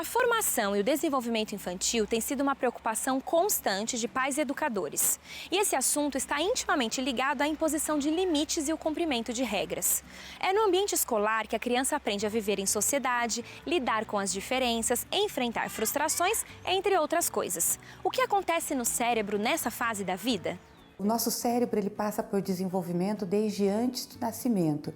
A formação e o desenvolvimento infantil tem sido uma preocupação constante de pais e educadores. E esse assunto está intimamente ligado à imposição de limites e o cumprimento de regras. É no ambiente escolar que a criança aprende a viver em sociedade, lidar com as diferenças, enfrentar frustrações, entre outras coisas. O que acontece no cérebro nessa fase da vida? O nosso cérebro ele passa por desenvolvimento desde antes do nascimento.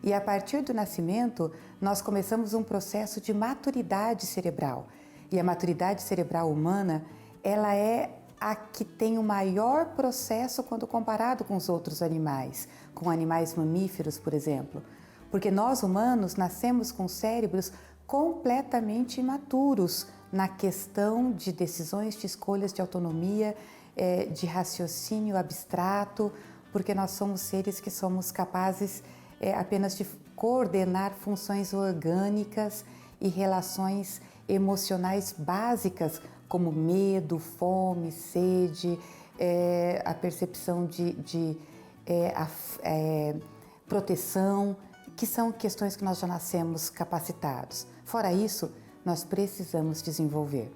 E a partir do nascimento, nós começamos um processo de maturidade cerebral. E a maturidade cerebral humana, ela é a que tem o maior processo quando comparado com os outros animais, com animais mamíferos, por exemplo. Porque nós humanos nascemos com cérebros completamente imaturos na questão de decisões, de escolhas, de autonomia, de raciocínio abstrato, porque nós somos seres que somos capazes apenas de coordenar funções orgânicas e relações emocionais básicas, como medo, fome, sede, a percepção de proteção, que são questões que nós já nascemos capacitados. Fora isso, nós precisamos desenvolver.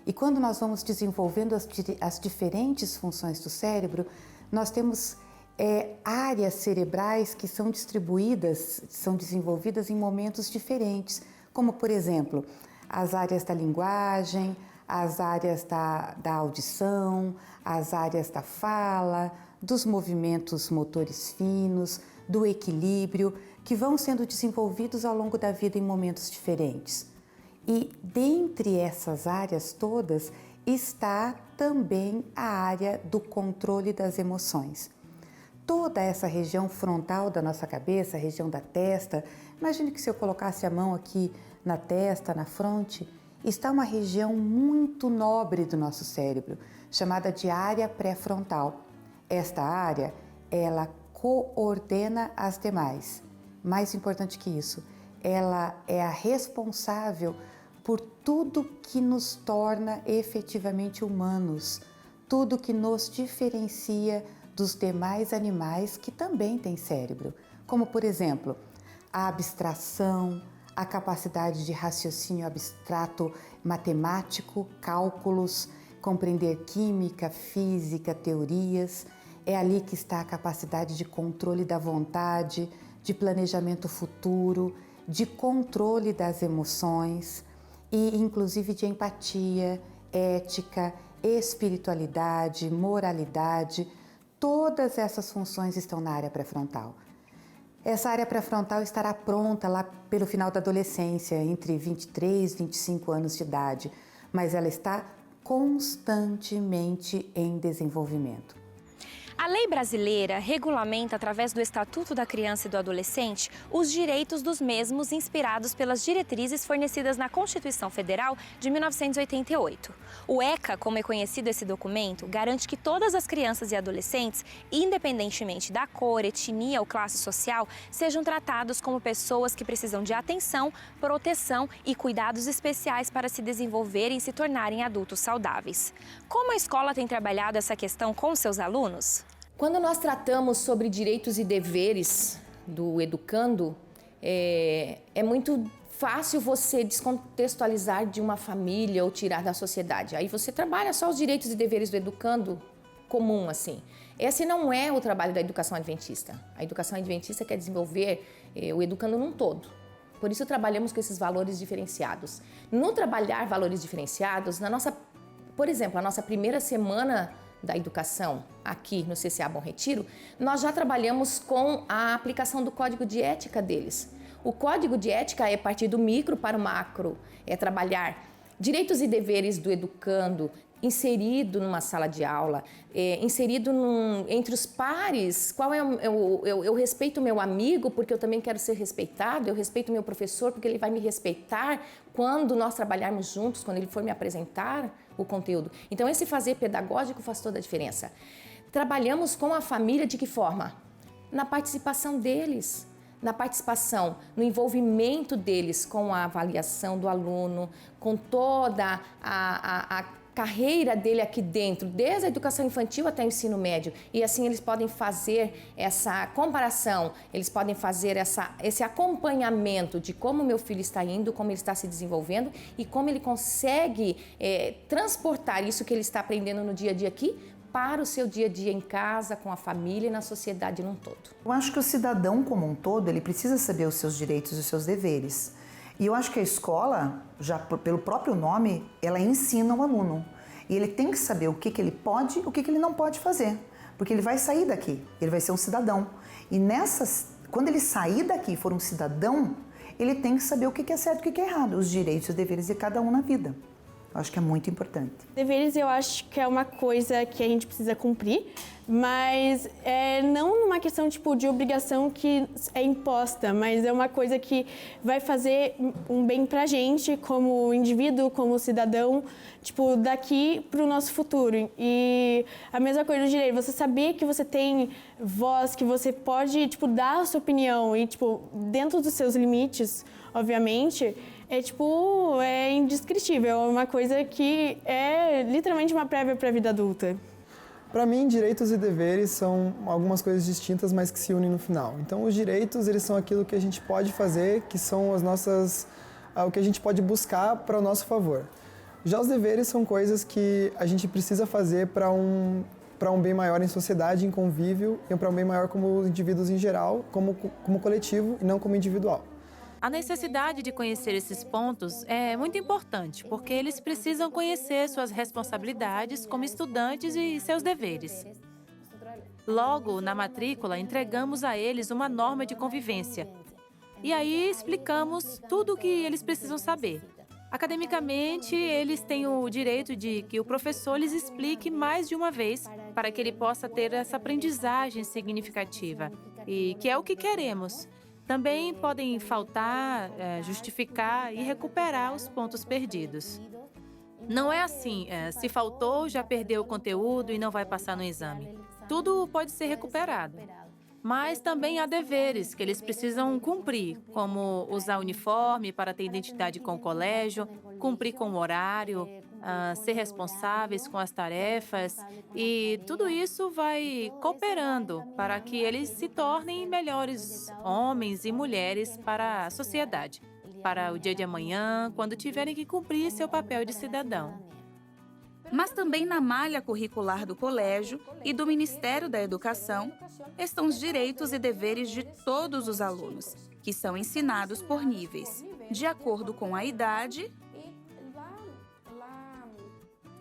E quando nós vamos desenvolvendo as diferentes funções do cérebro, nós temos áreas cerebrais que são distribuídas, são desenvolvidas em momentos diferentes, como por exemplo, as áreas da linguagem, as áreas da audição, as áreas da fala, dos movimentos motores finos, do equilíbrio, que vão sendo desenvolvidos ao longo da vida em momentos diferentes. E dentre essas áreas todas está também a área do controle das emoções. Toda essa região frontal da nossa cabeça, a região da testa, imagine que se eu colocasse a mão aqui na testa, na fronte, está uma região muito nobre do nosso cérebro, chamada de área pré-frontal. Esta área, ela coordena as demais. Mais importante que isso, ela é a responsável por tudo que nos torna efetivamente humanos, tudo que nos diferencia dos demais animais que também têm cérebro, como por exemplo, a abstração, a capacidade de raciocínio abstrato matemático, cálculos, compreender química, física, teorias. É ali que está a capacidade de controle da vontade, de planejamento futuro, de controle das emoções e inclusive de empatia, ética, espiritualidade, moralidade. Todas essas funções estão na área pré-frontal. Essa área pré-frontal estará pronta lá pelo final da adolescência, entre 23 e 25 anos de idade, mas ela está constantemente em desenvolvimento. A lei brasileira regulamenta, através do Estatuto da Criança e do Adolescente, os direitos dos mesmos inspirados pelas diretrizes fornecidas na Constituição Federal de 1988. O ECA, como é conhecido esse documento, garante que todas as crianças e adolescentes, independentemente da cor, etnia ou classe social, sejam tratados como pessoas que precisam de atenção, proteção e cuidados especiais para se desenvolverem e se tornarem adultos saudáveis. Como a escola tem trabalhado essa questão com seus alunos? Quando nós tratamos sobre direitos e deveres do educando, é muito fácil você descontextualizar de uma família ou tirar da sociedade. Aí você trabalha só os direitos e deveres do educando comum, assim. Esse não é o trabalho da educação adventista. A educação adventista quer desenvolver o educando num todo. Por isso trabalhamos com esses valores diferenciados. No trabalhar valores diferenciados, por exemplo, a nossa primeira semana da educação aqui no CCA Bom Retiro, nós já trabalhamos com a aplicação do código de ética deles. O código de ética é partir do micro para o macro, é trabalhar direitos e deveres do educando, inserido numa sala de aula, inserido entre os pares. Qual eu respeito o meu amigo porque eu também quero ser respeitado, eu respeito o meu professor porque ele vai me respeitar quando nós trabalharmos juntos, quando ele for me apresentar o conteúdo. Então esse fazer pedagógico faz toda a diferença. Trabalhamos com a família de que forma? Na participação deles. Na participação, no envolvimento deles com a avaliação do aluno, com toda carreira dele aqui dentro, desde a educação infantil até o ensino médio. E assim eles podem fazer essa comparação, eles podem fazer esse acompanhamento de como meu filho está indo, como ele está se desenvolvendo e como ele consegue transportar isso que ele está aprendendo no dia a dia aqui para o seu dia a dia em casa, com a família e na sociedade num todo. Eu acho que o cidadão como um todo, ele precisa saber os seus direitos e os seus deveres. E eu acho que a escola, já pelo próprio nome, ela ensina o aluno. E ele tem que saber o que ele pode e o que ele não pode fazer. Porque ele vai sair daqui, ele vai ser um cidadão. E quando ele sair daqui e for um cidadão, ele tem que saber o que é certo e o que é errado, os direitos e os deveres de cada um na vida. Eu acho que é muito importante. Deveres eu acho que é uma coisa que a gente precisa cumprir, mas não numa questão tipo de obrigação que é imposta, mas é uma coisa que vai fazer um bem pra gente como indivíduo, como cidadão, tipo daqui pro nosso futuro. E a mesma coisa do direito, você saber que você tem voz, que você pode tipo dar a sua opinião e tipo dentro dos seus limites, obviamente. É indescritível, é uma coisa que é literalmente uma prévia para a vida adulta. Para mim, direitos e deveres são algumas coisas distintas, mas que se unem no final. Então, os direitos, eles são aquilo que a gente pode fazer, que são o que a gente pode buscar para o nosso favor. Já os deveres são coisas que a gente precisa fazer para um bem maior em sociedade, em convívio, e para um bem maior como indivíduos em geral, como coletivo e não como individual. A necessidade de conhecer esses pontos é muito importante, porque eles precisam conhecer suas responsabilidades como estudantes e seus deveres. Logo, na matrícula, entregamos a eles uma norma de convivência. E aí explicamos tudo o que eles precisam saber. Academicamente, eles têm o direito de que o professor lhes explique mais de uma vez, para que ele possa ter essa aprendizagem significativa, e que é o que queremos. Também podem faltar, justificar e recuperar os pontos perdidos. Não é assim, se faltou, já perdeu o conteúdo e não vai passar no exame. Tudo pode ser recuperado. Mas também há deveres que eles precisam cumprir, como usar uniforme para ter identidade com o colégio, cumprir com o horário, ser responsáveis com as tarefas, e tudo isso vai cooperando para que eles se tornem melhores homens e mulheres para a sociedade, para o dia de amanhã, quando tiverem que cumprir seu papel de cidadão. Mas também na malha curricular do colégio e do Ministério da Educação estão os direitos e deveres de todos os alunos, que são ensinados por níveis, de acordo com a idade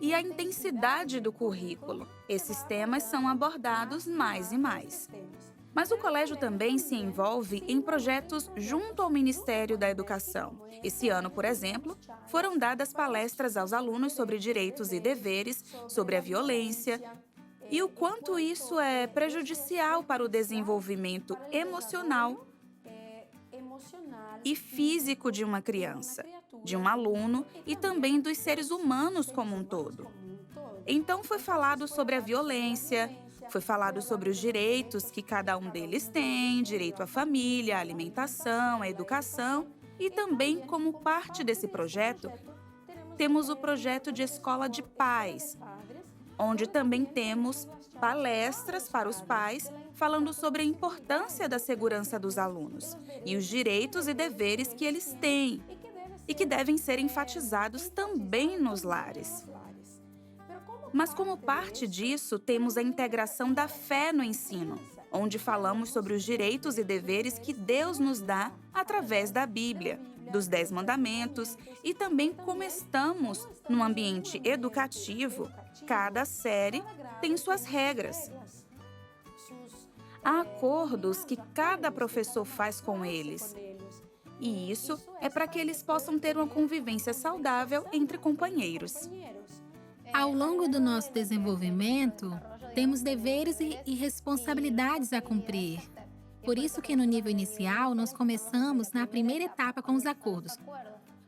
e a intensidade do currículo. Esses temas são abordados mais e mais. Mas o colégio também se envolve em projetos junto ao Ministério da Educação. Esse ano, por exemplo, foram dadas palestras aos alunos sobre direitos e deveres, sobre a violência e o quanto isso é prejudicial para o desenvolvimento emocional e físico de uma criança, de um aluno e também dos seres humanos como um todo. Então foi falado sobre a violência, foi falado sobre os direitos que cada um deles tem, direito à família, à alimentação, à educação, e também, como parte desse projeto, temos o projeto de Escola de Paz, onde também temos palestras para os pais falando sobre a importância da segurança dos alunos e os direitos e deveres que eles têm e que devem ser enfatizados também nos lares. Mas como parte disso, temos a integração da fé no ensino, onde falamos sobre os direitos e deveres que Deus nos dá através da Bíblia, dos 10 mandamentos e também como estamos num ambiente educativo, cada série tem suas regras. Há acordos que cada professor faz com eles. E isso é para que eles possam ter uma convivência saudável entre companheiros. Ao longo do nosso desenvolvimento, temos deveres e responsabilidades a cumprir. Por isso que no nível inicial, nós começamos na primeira etapa com os acordos.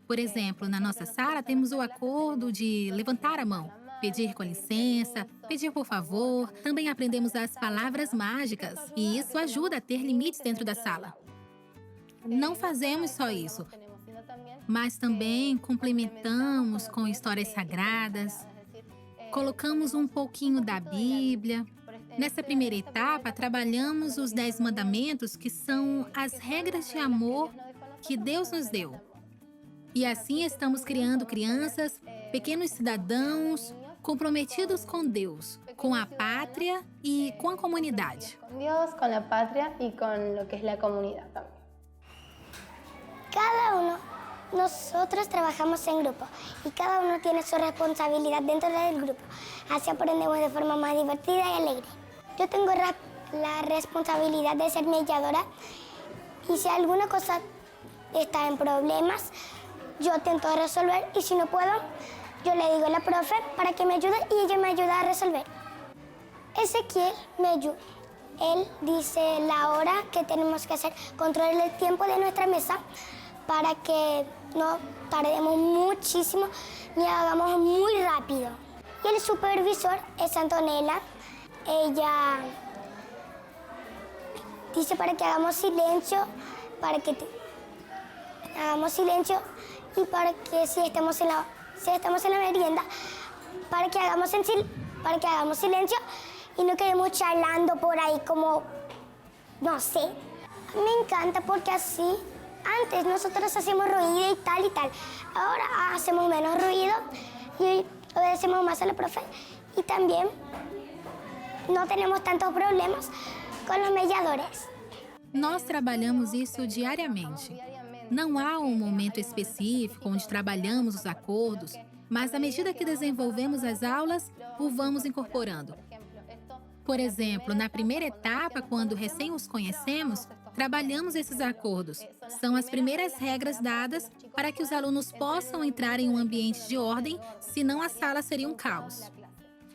Por exemplo, na nossa sala temos o acordo de levantar a mão, pedir com licença, pedir por favor. Também aprendemos as palavras mágicas e isso ajuda a ter limites dentro da sala. Não fazemos só isso, mas também complementamos com histórias sagradas. colocamos um pouquinho da Bíblia. Nessa primeira etapa, trabalhamos os 10 mandamentos, que são as regras de amor que Deus nos deu. E assim estamos criando crianças, pequenos cidadãos, comprometidos com Deus, com a pátria e com a comunidade. Con Dios, con la patria y con lo que es la comunidad también. Cada uno, nosotros trabajamos en grupo y cada uno tiene su responsabilidad dentro del grupo. Así aprendemos de forma más divertida y alegre. Yo tengo la responsabilidad de ser mediadora y si alguna cosa está en problemas, yo intento resolver y si no puedo, yo le digo a la profe para que me ayude y ella me ayuda a resolver. Ezequiel me ayuda. Él dice la hora que tenemos que hacer, controlar el tiempo de nuestra mesa para que no tardemos muchísimo ni hagamos muy rápido. Y el supervisor es Antonella. Ella dice para que hagamos silencio, y para que si estamos en la merienda, para que hagamos silencio y no quedemos charlando por ahí como, no sé. Me encanta porque así, antes nosotros hacíamos ruido y tal, ahora hacemos menos ruido y obedecemos más a la profe y también não temos tantos problemas com os mediadores. Nós trabalhamos isso diariamente. Não há um momento específico onde trabalhamos os acordos, mas à medida que desenvolvemos as aulas, o vamos incorporando. Por exemplo, na primeira etapa, quando recém os conhecemos, trabalhamos esses acordos. São as primeiras regras dadas para que os alunos possam entrar em um ambiente de ordem, senão a sala seria um caos.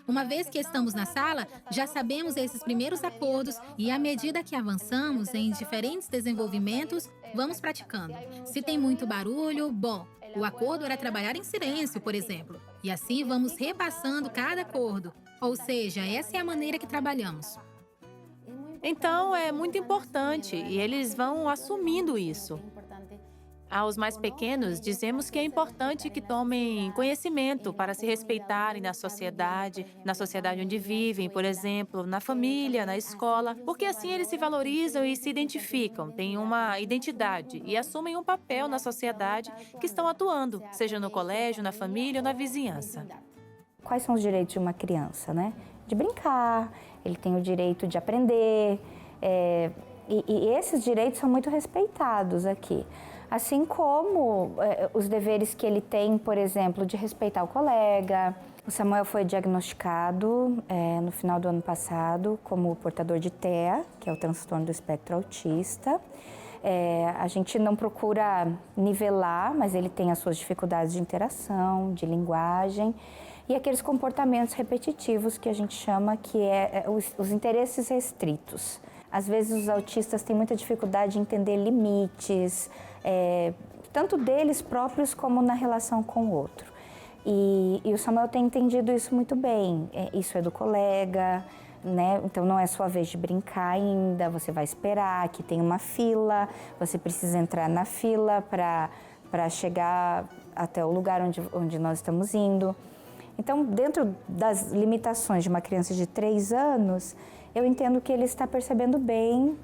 Uma vez que estamos na sala, já sabemos esses primeiros acordos e, à medida que avançamos em diferentes desenvolvimentos, vamos praticando. Se tem muito barulho, bom, o acordo era trabalhar em silêncio, por exemplo. E assim vamos repassando cada acordo. Ou seja, essa é a maneira que trabalhamos. Então, é muito importante e eles vão assumindo isso. Aos mais pequenos, dizemos que é importante que tomem conhecimento para se respeitarem na sociedade onde vivem, por exemplo, na família, na escola, porque assim eles se valorizam e se identificam, têm uma identidade e assumem um papel na sociedade que estão atuando, seja no colégio, na família ou na vizinhança. Quais são os direitos de uma criança, né? De brincar, ele tem o direito de aprender, e esses direitos são muito respeitados aqui. Assim como os deveres que ele tem, por exemplo, de respeitar o colega. O Samuel foi diagnosticado no final do ano passado como portador de TEA, que é o transtorno do espectro autista. A gente não procura nivelar, mas ele tem as suas dificuldades de interação, de linguagem e aqueles comportamentos repetitivos que a gente chama que os interesses restritos. Às vezes os autistas têm muita dificuldade de entender limites, tanto deles próprios como na relação com o outro. E o Samuel tem entendido isso muito bem. Isso é do colega, né? Então não é sua vez de brincar ainda, você vai esperar, que tem uma fila, você precisa entrar na fila para chegar até o lugar onde nós estamos indo. Então, dentro das limitações de uma criança de 3 anos, eu entendo que ele está percebendo bem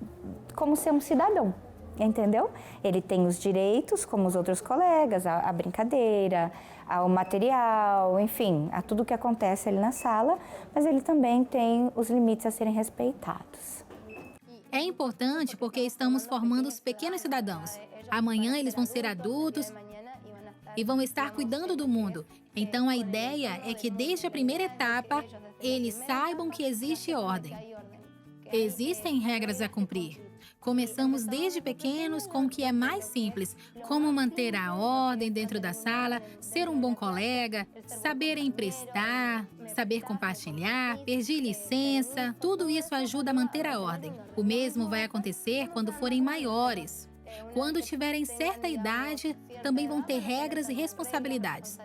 como ser um cidadão, entendeu? Ele tem os direitos, como os outros colegas, a brincadeira, ao material, enfim, a tudo que acontece ali na sala, mas ele também tem os limites a serem respeitados. É importante porque estamos formando os pequenos cidadãos. Amanhã eles vão ser adultos e vão estar cuidando do mundo. Então, a ideia é que desde a primeira etapa, eles saibam que existe ordem. Existem regras a cumprir. Começamos desde pequenos com o que é mais simples, como manter a ordem dentro da sala, ser um bom colega, saber emprestar, saber compartilhar, pedir licença. Tudo isso ajuda a manter a ordem. O mesmo vai acontecer quando forem maiores. Quando tiverem certa idade, também vão ter regras e responsabilidades.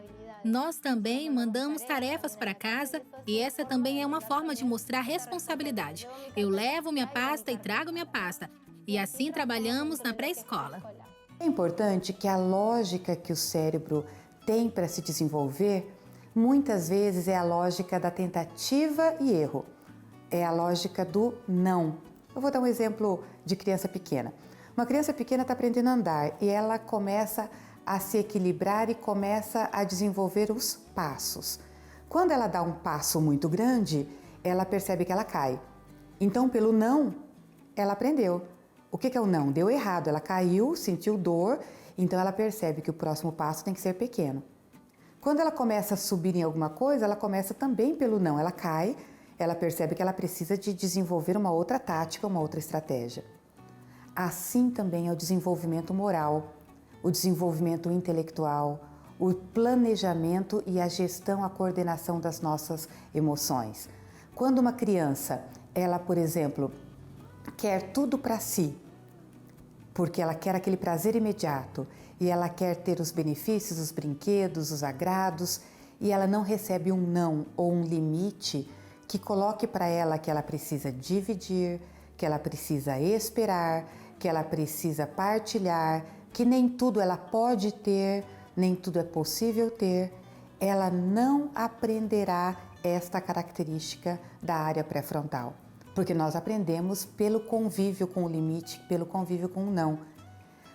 Nós também mandamos tarefas para casa e essa também é uma forma de mostrar responsabilidade. Eu levo minha pasta e trago minha pasta. E assim trabalhamos na pré-escola. É importante que a lógica que o cérebro tem para se desenvolver muitas vezes é a lógica da tentativa e erro. É a lógica do não. Eu vou dar um exemplo de criança pequena. Uma criança pequena está aprendendo a andar e ela começa a se equilibrar e começa a desenvolver os passos. Quando ela dá um passo muito grande, ela percebe que ela cai. Então, pelo não, ela aprendeu. O que é o não? Deu errado, ela caiu, sentiu dor, então ela percebe que o próximo passo tem que ser pequeno. Quando ela começa a subir em alguma coisa, ela começa também pelo não, ela cai, ela percebe que ela precisa de desenvolver uma outra tática, uma outra estratégia. Assim também é o desenvolvimento moral, o desenvolvimento intelectual, o planejamento e a gestão, a coordenação das nossas emoções. Quando uma criança, ela, por exemplo, quer tudo para si, porque ela quer aquele prazer imediato e ela quer ter os benefícios, os brinquedos, os agrados, e ela não recebe um não ou um limite que coloque para ela que ela precisa dividir, que ela precisa esperar, que ela precisa partilhar, que nem tudo ela pode ter, nem tudo é possível ter, ela não aprenderá esta característica da área pré-frontal. Porque nós aprendemos pelo convívio com o limite, pelo convívio com o não.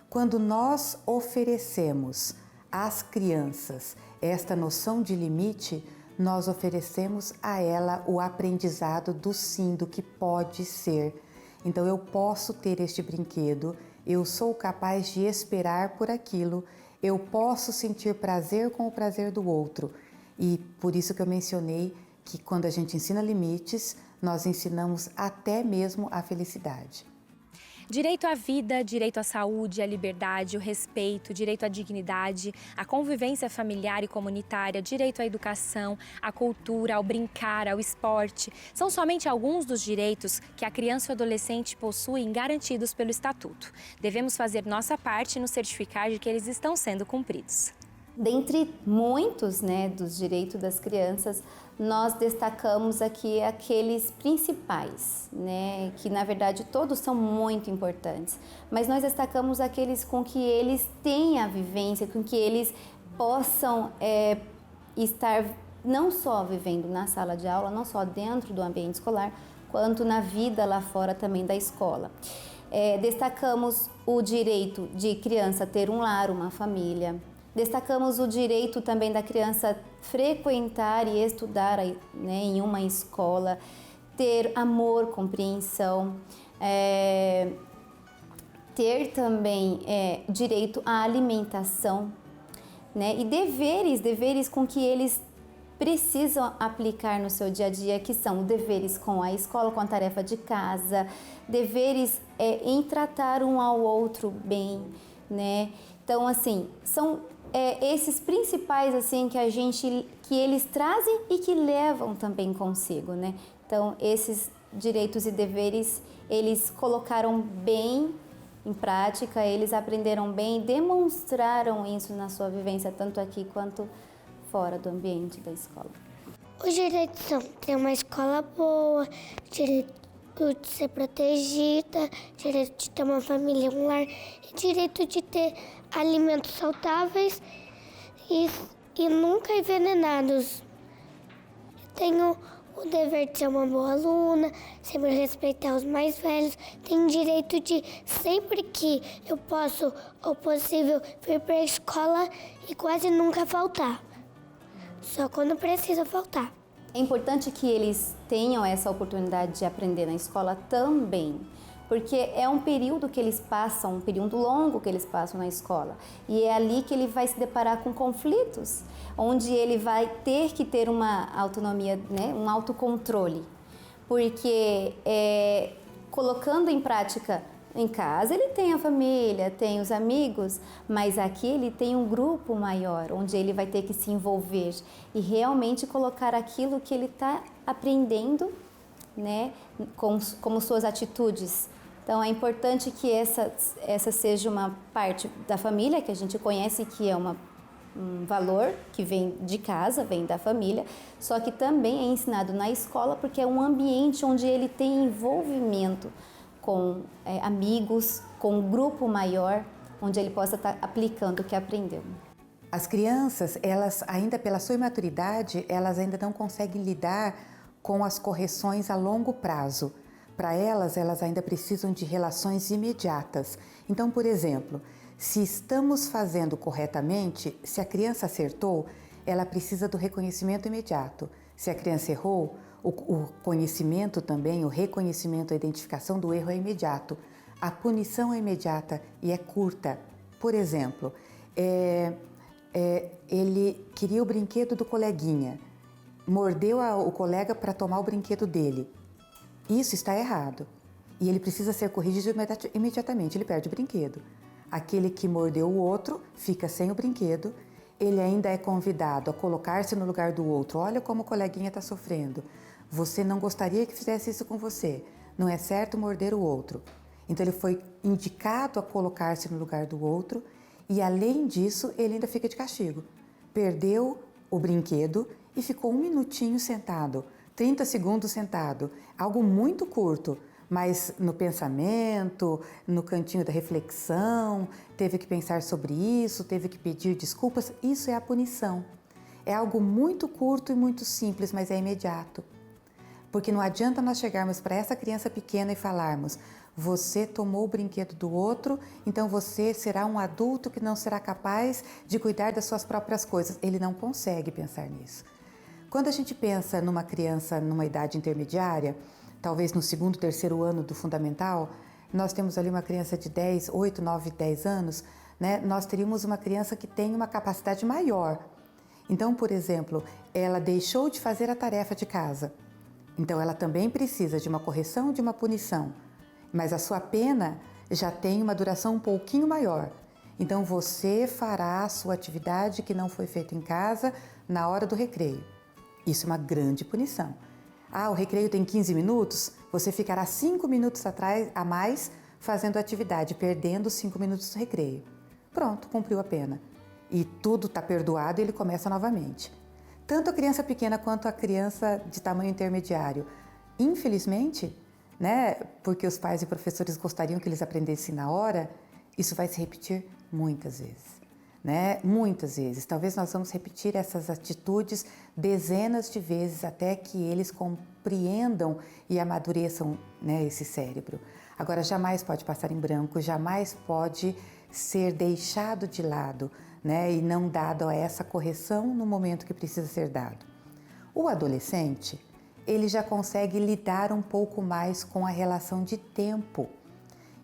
Quando nós oferecemos às crianças esta noção de limite, nós oferecemos a ela o aprendizado do sim, do que pode ser. Então eu posso ter este brinquedo, eu sou capaz de esperar por aquilo, eu posso sentir prazer com o prazer do outro. E por isso que eu mencionei que quando a gente ensina limites, nós ensinamos até mesmo a felicidade. Direito à vida, direito à saúde, à liberdade, o respeito, direito à dignidade, à convivência familiar e comunitária, direito à educação, à cultura, ao brincar, ao esporte. São somente alguns dos direitos que a criança e o adolescente possuem garantidos pelo Estatuto. Devemos fazer nossa parte e nos certificar de que eles estão sendo cumpridos. Dentre muitos, dos direitos das crianças, nós destacamos aqui aqueles principais, que na verdade todos são muito importantes, mas nós destacamos aqueles com que eles têm a vivência, com que eles possam estar não só vivendo na sala de aula, não só dentro do ambiente escolar, quanto na vida lá fora também da escola. Destacamos o direito de criança ter um lar, uma família. Destacamos o direito também da criança frequentar e estudar em uma escola, ter amor, compreensão, ter também direito à alimentação, e deveres com que eles precisam aplicar no seu dia a dia, que são deveres com a escola, com a tarefa de casa, deveres em tratar um ao outro bem, Então, assim, são esses principais que eles trazem e que levam também consigo, Então, esses direitos e deveres, eles colocaram bem em prática, eles aprenderam bem e demonstraram isso na sua vivência, tanto aqui quanto fora do ambiente da escola. Os direitos são ter uma escola boa, direito de ser protegida, direito de ter uma família, um lar, e direito de ter alimentos saudáveis e nunca envenenados. Tenho o dever de ser uma boa aluna, sempre respeitar os mais velhos. Tenho direito de, sempre que eu posso ou possível, vir para a escola e quase nunca faltar. Só quando precisa faltar. É importante que eles tenham essa oportunidade de aprender na escola também, porque é um período que eles passam, um período longo que eles passam na escola. E é ali que ele vai se deparar com conflitos, onde ele vai ter que ter uma autonomia, um autocontrole. Porque colocando em prática em casa, ele tem a família, tem os amigos, mas aqui ele tem um grupo maior, onde ele vai ter que se envolver e realmente colocar aquilo que ele está aprendendo, como suas atitudes. Então, é importante que essa seja uma parte da família, que a gente conhece que é um valor que vem de casa, vem da família, só que também é ensinado na escola, porque é um ambiente onde ele tem envolvimento com amigos, com um grupo maior, onde ele possa estar aplicando o que aprendeu. As crianças, elas ainda pela sua imaturidade, elas ainda não conseguem lidar com as correções a longo prazo. Para elas ainda precisam de relações imediatas. Então, por exemplo, se estamos fazendo corretamente, se a criança acertou, ela precisa do reconhecimento imediato. Se a criança errou, o conhecimento também, o reconhecimento, a identificação do erro é imediato. A punição é imediata e é curta. Por exemplo, ele queria o brinquedo do coleguinha, mordeu o colega para tomar o brinquedo dele. Isso está errado e ele precisa ser corrigido imediatamente, ele perde o brinquedo. Aquele que mordeu o outro fica sem o brinquedo, ele ainda é convidado a colocar-se no lugar do outro. Olha como o coleguinha está sofrendo. Você não gostaria que fizesse isso com você. Não é certo morder o outro. Então ele foi indicado a colocar-se no lugar do outro e, além disso, ele ainda fica de castigo. Perdeu o brinquedo e ficou 1 minutinho sentado, 30 segundos sentado. Algo muito curto, mas no pensamento, no cantinho da reflexão, teve que pensar sobre isso, teve que pedir desculpas. Isso é a punição. É algo muito curto e muito simples, mas é imediato. Porque não adianta nós chegarmos para essa criança pequena e falarmos: você tomou o brinquedo do outro, então você será um adulto que não será capaz de cuidar das suas próprias coisas. Ele não consegue pensar nisso. Quando a gente pensa numa criança numa idade intermediária, talvez no 2º, 3º ano do fundamental, nós temos ali uma criança de 8, 9, 10 anos, né? Nós teríamos uma criança que tem uma capacidade maior. Então, por exemplo, ela deixou de fazer a tarefa de casa. Então, ela também precisa de uma correção, de uma punição. Mas a sua pena já tem uma duração um pouquinho maior. Então, você fará a sua atividade que não foi feita em casa na hora do recreio. Isso é uma grande punição. O recreio tem 15 minutos, você ficará 5 minutos a mais fazendo a atividade, perdendo os 5 minutos do recreio. Pronto, cumpriu a pena. E tudo está perdoado e ele começa novamente. Tanto a criança pequena quanto a criança de tamanho intermediário. Infelizmente, né, porque os pais e professores gostariam que eles aprendessem na hora, isso vai se repetir muitas vezes. Né? Muitas vezes. Talvez nós vamos repetir essas atitudes dezenas de vezes até que eles compreendam e amadureçam, né, esse cérebro. Agora, jamais pode passar em branco, jamais pode ser deixado de lado, né, e não dado a essa correção no momento que precisa ser dado. O adolescente, ele já consegue lidar um pouco mais com a relação de tempo.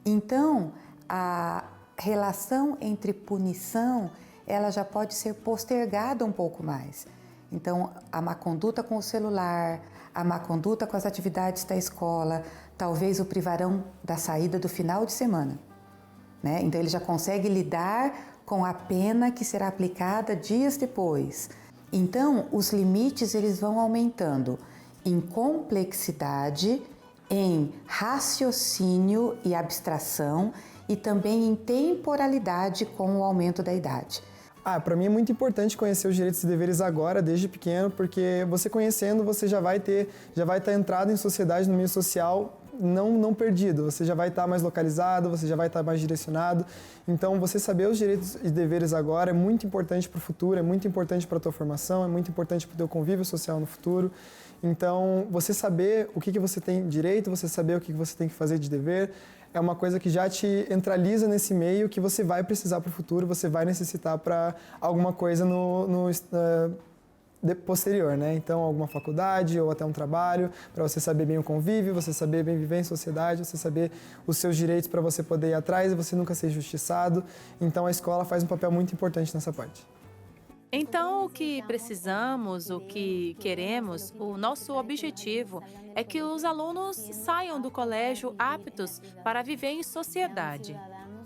Então, a relação entre punição, ela já pode ser postergada um pouco mais. Então, a má conduta com o celular, a má conduta com as atividades da escola, talvez o privarão da saída do final de semana, né? Então, ele já consegue lidar com a pena que será aplicada dias depois. Então, os limites eles vão aumentando em complexidade, em raciocínio e abstração, e também em temporalidade com o aumento da idade. Para mim é muito importante conhecer os direitos e deveres agora, desde pequeno, porque você conhecendo, você já vai estar entrado em sociedade, no meio social, não perdido. Você já vai estar mais localizado, você já vai estar mais direcionado. Então, você saber os direitos e deveres agora é muito importante para o futuro, é muito importante para a tua formação, é muito importante para o teu convívio social no futuro. Então, você saber o que você tem direito, você saber o que você tem que fazer de dever, é uma coisa que já te entraliza nesse meio que você vai precisar para o futuro, você vai necessitar para alguma coisa posterior, né? Então, alguma faculdade ou até um trabalho, para você saber bem o convívio, você saber bem viver em sociedade, você saber os seus direitos para você poder ir atrás e você nunca ser injustiçado. Então, a escola faz um papel muito importante nessa parte. Então, o que precisamos, o que queremos, o nosso objetivo é que os alunos saiam do colégio aptos para viver em sociedade,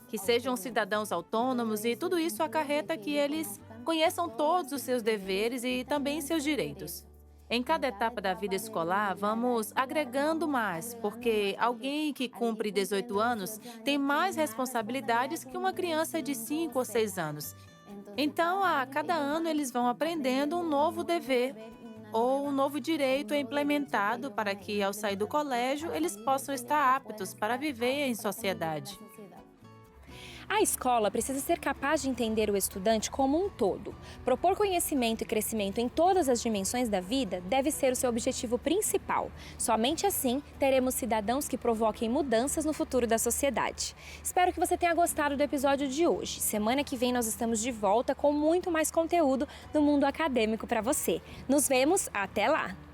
que sejam cidadãos autônomos e tudo isso acarreta que eles conheçam todos os seus deveres e também seus direitos. Em cada etapa da vida escolar, vamos agregando mais, porque alguém que cumpre 18 anos tem mais responsabilidades que uma criança de 5 ou 6 anos. Então, a cada ano, eles vão aprendendo um novo dever ou um novo direito é implementado para que, ao sair do colégio, eles possam estar aptos para viver em sociedade. A escola precisa ser capaz de entender o estudante como um todo. Propor conhecimento e crescimento em todas as dimensões da vida deve ser o seu objetivo principal. Somente assim teremos cidadãos que provoquem mudanças no futuro da sociedade. Espero que você tenha gostado do episódio de hoje. Semana que vem nós estamos de volta com muito mais conteúdo do mundo acadêmico para você. Nos vemos, até lá!